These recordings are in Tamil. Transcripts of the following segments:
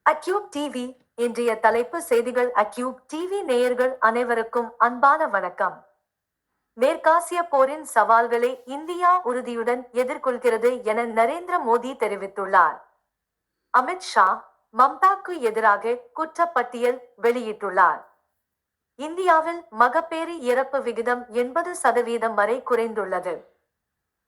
அக்யூப் டிவி இன்றைய தலைப்பு செய்திகள். அக்யூப் டிவி நேயர்கள் அனைவருக்கும் அன்பான வணக்கம். மேற்காசிய போரின் சவால்களை இந்தியா உறுதியுடன் எதிர்கொள்கிறது என நரேந்திர மோடி தெரிவித்துள்ளார். அமித் ஷா மம்தாக்கு எதிராக குற்றப்பட்டியல் வெளியிட்டுள்ளார். இந்தியாவில் மகப்பேறு இறப்பு விகிதம் 80% வரை குறைந்துள்ளது.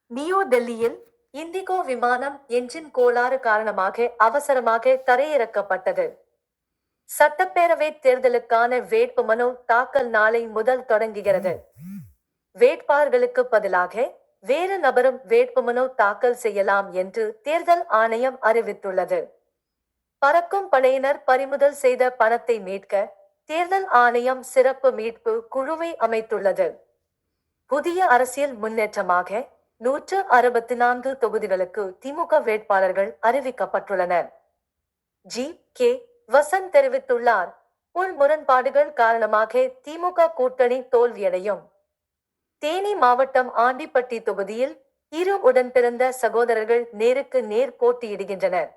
நியூ டெல்லியில் இண்டிகோ விமானம் என்ஜின் கோளாறு காரணமாக அவசரமாக தரையிறக்கப்பட்டது. சட்டப்பேரவைத் தேர்தலுக்கான வேட்புமனு தாக்கல் நாளை முதல் தொடங்குகிறது. வேட்பாளர்களுக்கு பதிலாக வேறு நபரும் வேட்புமனு தாக்கல் செய்யலாம் என்று தேர்தல் ஆணையம் அறிவித்துள்ளது. பறக்கும் படையினர் பறிமுதல் செய்த பணத்தை மீட்க தேர்தல் ஆணையம் சிறப்பு மீட்பு குழுவை அமைத்துள்ளது. புதிய அரசியல் முன்னேற்றமாக 164 தொகுதிகளுக்கு திமுக வேட்பாளர்கள் அறிவிக்கப்பட்டுள்ளனர். ஜி.கே. வசந்த் தெரிவித்துள்ளார். உள் முரண்பாடுகள் காரணமாக திமுக கூட்டணி தோல்வியடையும். தேனி மாவட்டம் ஆண்டிப்பட்டி தொகுதியில் இரு உடன்பிறந்த சகோதரர்கள் நேருக்கு நேர் போட்டியிடுகின்றனர்.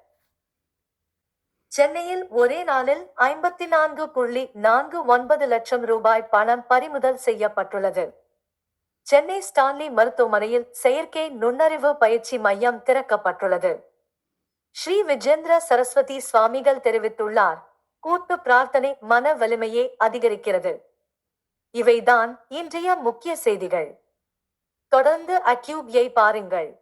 சென்னையில் ஒரே நாளில் 54.49 லட்சம் ரூபாய் பணம் பறிமுதல் செய்யப்பட்டுள்ளது. சென்னை ஸ்டான்லி மருத்துவமனையில் செயற்கை நுண்ணறிவு பயிற்சி மையம் திறக்கப்பட்டுள்ளது. ஸ்ரீ விஜேந்திர சரஸ்வதி சுவாமிகள் தெரிவித்துள்ளார். கூட்டு பிரார்த்தனை மன வலிமையை அதிகரிக்கிறது. இவைதான் இன்றைய முக்கிய செய்திகள். தொடர்ந்து அக்யூப்-ஐ பாருங்கள்.